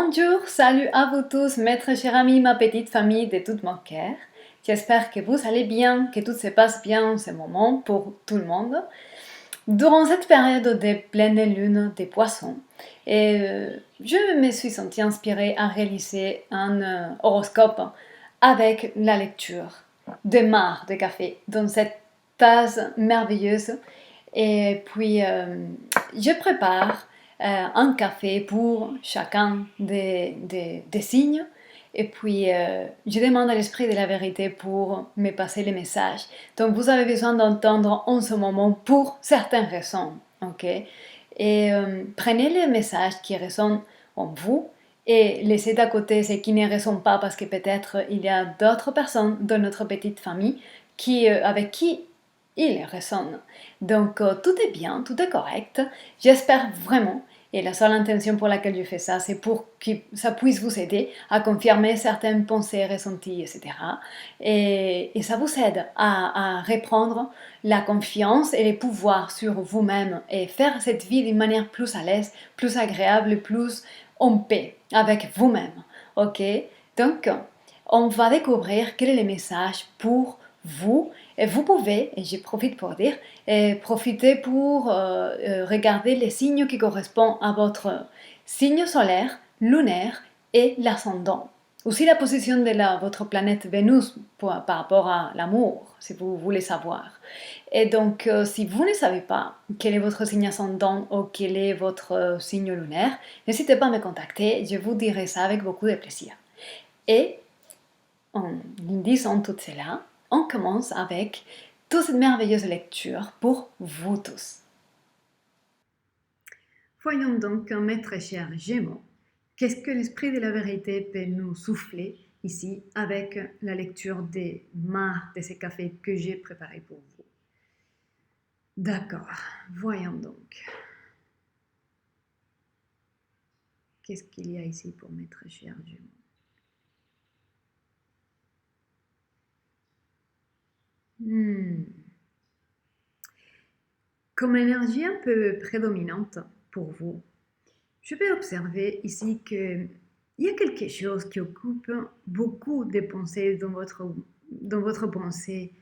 Bonjour, salut à vous tous, maître cher ami, ma petite famille de tout mon cœur. J'espère que vous allez bien, que tout se passe bien en ce moment pour tout le monde. Durant cette période de pleine lune des poissons, je me suis sentie inspirée à réaliser un horoscope avec la lecture de marc de café dans cette tasse merveilleuse. Et puis, je prépare un café pour chacun des signes. Et puis, je demande à l'esprit de la vérité pour me passer les messages. Donc, vous avez besoin d'entendre en ce moment pour certaines raisons. Ok? Et prenez les messages qui résonnent en vous et laissez d'à côté ceux qui ne résonnent pas parce que peut-être il y a d'autres personnes dans notre petite famille avec qui il résonne. Donc tout est bien, tout est correct. J'espère vraiment, et la seule intention pour laquelle je fais ça, c'est pour que ça puisse vous aider à confirmer certaines pensées ressenties, etc. Et ça vous aide à reprendre la confiance et les pouvoirs sur vous-même et faire cette vie d'une manière plus à l'aise, plus agréable, plus en paix avec vous-même. Ok? Donc, on va découvrir quel est le message pour vous. Et vous pouvez, et j'en profite pour dire, profiter pour regarder les signes qui correspondent à votre signe solaire, lunaire et l'ascendant. Aussi la position de votre planète Vénus par rapport à l'amour, si vous voulez savoir. Et donc, si vous ne savez pas quel est votre signe ascendant ou quel est votre signe lunaire, n'hésitez pas à me contacter, je vous dirai ça avec beaucoup de plaisir. Et en disant tout cela, on commence avec toute cette merveilleuse lecture pour vous tous. Voyons donc, mes très chers Gémeaux, qu'est-ce que l'esprit de la vérité peut nous souffler ici avec la lecture des marcs de ces cafés que j'ai préparés pour vous. D'accord, voyons donc. Qu'est-ce qu'il y a ici pour mes très chers Gémeaux? Comme énergie un peu prédominante pour vous, je peux observer ici qu'il y a quelque chose qui occupe beaucoup de pensées dans votre pensée.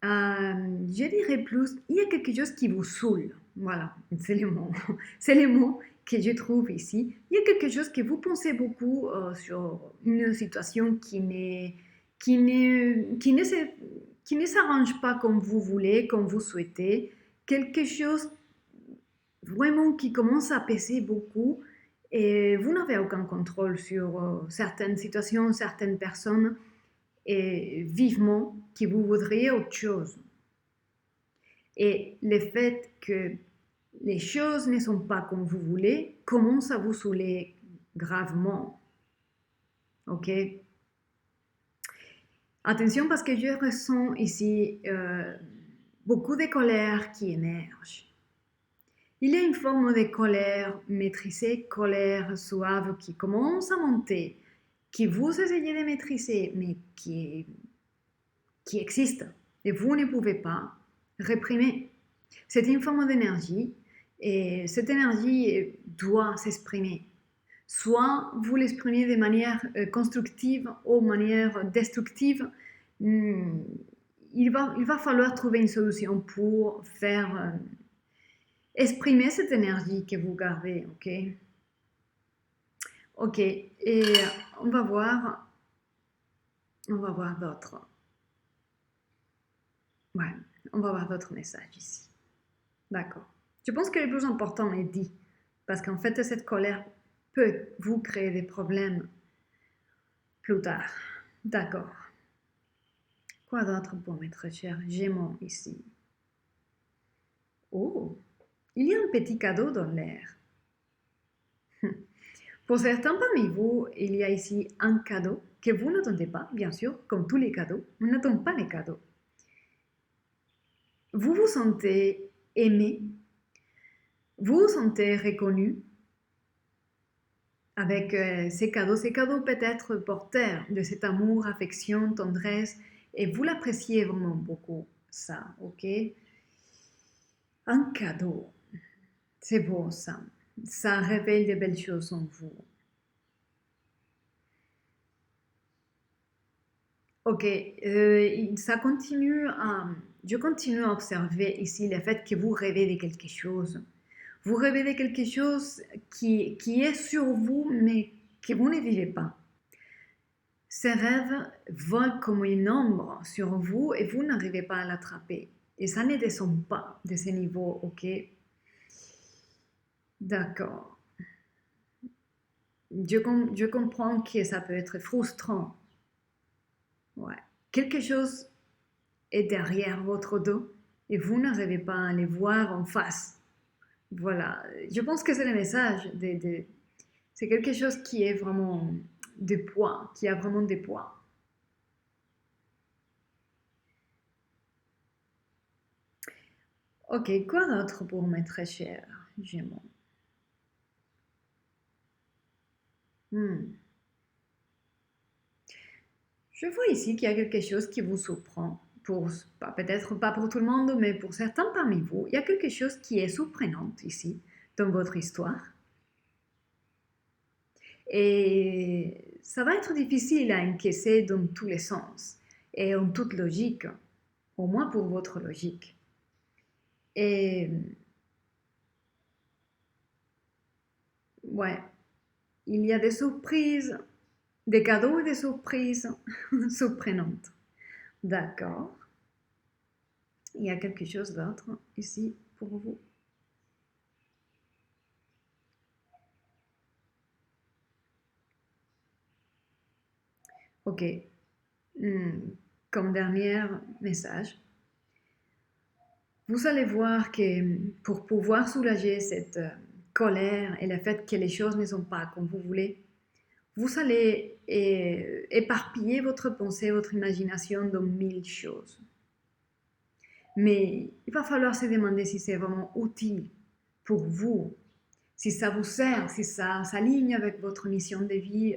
Je dirais plus, il y a quelque chose qui vous saoule. Voilà, c'est le mot. C'est le mot que je trouve ici. Il y a quelque chose que vous pensez beaucoup sur une situation qui ne s'arrange pas comme vous voulez, comme vous souhaitez. Quelque chose vraiment qui commence à peser beaucoup et vous n'avez aucun contrôle sur certaines situations, certaines personnes et vivement que vous voudriez autre chose. Et le fait que les choses ne sont pas comme vous voulez commence à vous saouler gravement. Ok? Attention parce que je ressens ici beaucoup de colère qui émerge. Il y a une forme de colère maîtrisée, colère suave qui commence à monter, que vous essayez de maîtriser, mais qui existe. Et vous ne pouvez pas réprimer. C'est une forme d'énergie et cette énergie doit s'exprimer. Soit vous l'exprimez de manière constructive ou de manière destructive. Il va falloir trouver une solution pour faire exprimer cette énergie que vous gardez, ok? Ok, et on va voir d'autres. Ouais, on va voir d'autres messages ici. D'accord. Je pense que le plus important est dit, parce qu'en fait, cette colère peut vous créer des problèmes plus tard. D'accord. Quoi d'autre pour mes très chers Gémeaux ici? Oh, il y a un petit cadeau dans l'air. Pour certains parmi vous, il y a ici un cadeau que vous n'attendez pas, bien sûr, comme tous les cadeaux. On n'attend pas les cadeaux. Vous vous sentez aimé, vous vous sentez reconnu avec ces cadeaux. Ces cadeaux peut être porteurs de cet amour, affection, tendresse, et vous l'appréciez vraiment beaucoup, ça, ok? Un cadeau, c'est beau ça. Ça révèle de belles choses en vous. Ok, ça continue je continue à observer ici le fait que vous rêvez de quelque chose. Vous rêvez de quelque chose qui est sur vous, mais que vous ne vivez pas. Ces rêves volent comme une ombre sur vous et vous n'arrivez pas à l'attraper. Et ça ne descend pas de ce niveau, ok? D'accord. Je comprends que ça peut être frustrant. Ouais. Quelque chose est derrière votre dos et vous n'arrivez pas à les voir en face. Voilà. Je pense que c'est le message. C'est quelque chose qui est vraiment de poids, qui a vraiment des poids. Ok, quoi d'autre pour mes très chers Gémeaux? Hmm. Je vois ici qu'il y a quelque chose qui vous surprend. Peut-être pas pour tout le monde, mais pour certains parmi vous, il y a quelque chose qui est surprenant ici, dans votre histoire. Et ça va être difficile à encaisser dans tous les sens et en toute logique, au moins pour votre logique. Et ouais, il y a des surprises, des cadeaux et des surprises surprenantes. D'accord. Il y a quelque chose d'autre ici pour vous. Ok. Hmm. Comme dernier message, vous allez voir que pour pouvoir soulager cette colère et le fait que les choses ne sont pas comme vous voulez, vous allez éparpiller votre pensée, votre imagination dans mille choses. Mais il va falloir se demander si c'est vraiment utile pour vous, si ça vous sert, si ça s'aligne avec votre mission de vie,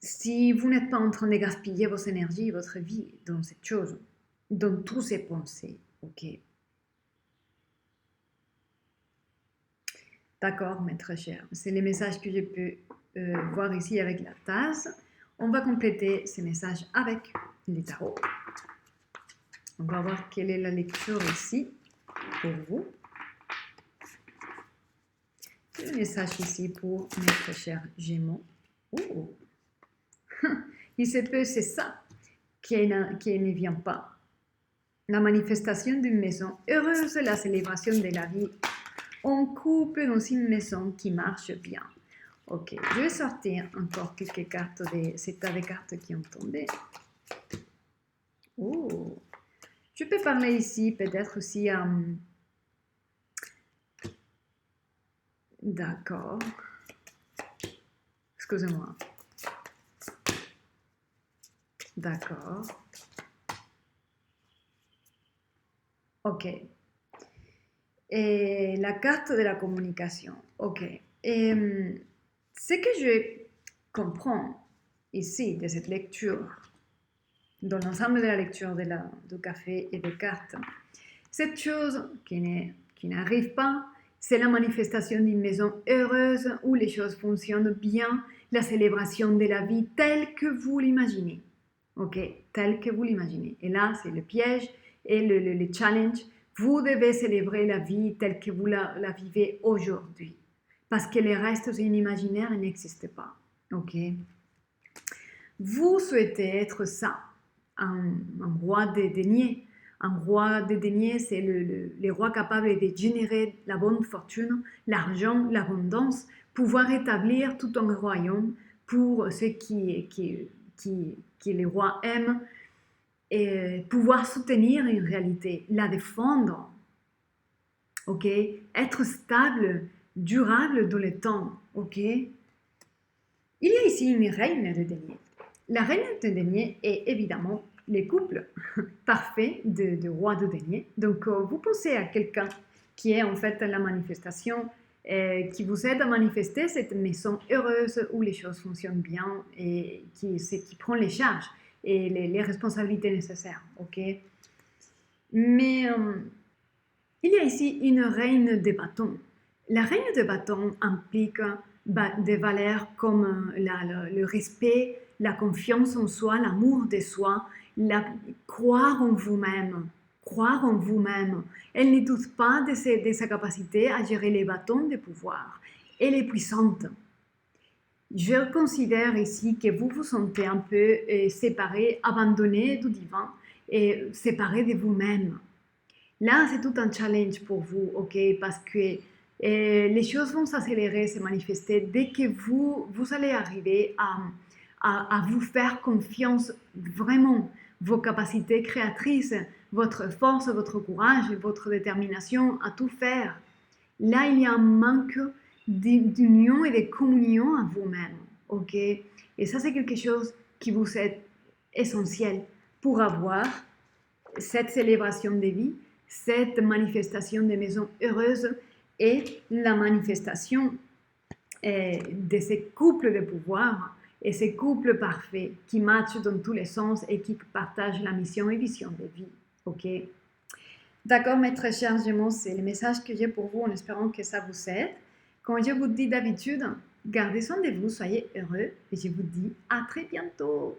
si vous n'êtes pas en train de gaspiller vos énergies, votre vie dans cette chose, dans tous ces pensées. Ok. D'accord, mes très chers. C'est les messages que je peux voir ici avec la tasse. On va compléter ces messages avec les tarots. On va voir quelle est la lecture ici pour vous. Le message ici pour mes très chers Gémeaux. Oh. Il se peut, c'est ça qui ne vient pas. La manifestation d'une maison heureuse, la célébration de la vie en couple dans une maison qui marche bien. Ok, je vais sortir encore quelques cartes de ces tas de cartes qui ont tombé. Oh, je peux parler ici peut-être aussi d'accord. Excusez-moi. D'accord. Ok. Et la carte de la communication. Ok. Et ce que je comprends ici de cette lecture, dans l'ensemble de la lecture du café et des cartes, cette chose qui n'arrive pas, c'est la manifestation d'une maison heureuse où les choses fonctionnent bien, la célébration de la vie telle que vous l'imaginez. Ok, telle que vous l'imaginez. Et là, c'est le piège et le challenge. Vous devez célébrer la vie telle que vous la vivez aujourd'hui. Parce que les restes inimaginaires n'existent pas. Ok. Vous souhaitez être ça, un roi des deniers. Un roi des deniers, c'est le roi capable de générer la bonne fortune, l'argent, l'abondance, pouvoir établir tout un royaume pour ceux qui les rois aiment et pouvoir soutenir une réalité, la défendre, ok? Être stable, durable dans le temps, ok? Il y a ici une reine de denier. La reine de denier est évidemment les couples parfaits de roi de denier. Donc, vous pensez à quelqu'un qui est en fait la manifestation, qui vous aide à manifester cette maison heureuse où les choses fonctionnent bien et qui prend les charges et les responsabilités nécessaires. Ok. Mais il y a ici une reine de bâtons. La reine de bâtons implique des valeurs comme le respect, la confiance en soi, l'amour de soi, croire en vous-même. Croire en vous-même. Elle ne doute pas de sa capacité à gérer les bâtons de pouvoir. Elle est puissante. Je considère ici que vous vous sentez un peu séparé, abandonné du divin et séparé de vous-même. Là, c'est tout un challenge pour vous, ok? Parce que les choses vont s'accélérer, se manifester dès que vous allez arriver à vous faire confiance vraiment, vos capacités créatrices, votre force, votre courage, votre détermination à tout faire. Là, il y a un manque d'union et de communion à vous-même, ok? Et ça, c'est quelque chose qui vous est essentiel pour avoir cette célébration de vie, cette manifestation de maisons heureuses et la manifestation de ces couples de pouvoir et ces couples parfaits qui matchent dans tous les sens et qui partagent la mission et vision de vie. Ok? D'accord, mes très chers Gémeaux, c'est le message que j'ai pour vous en espérant que ça vous aide. Comme je vous dis d'habitude, gardez soin de vous, soyez heureux et je vous dis à très bientôt.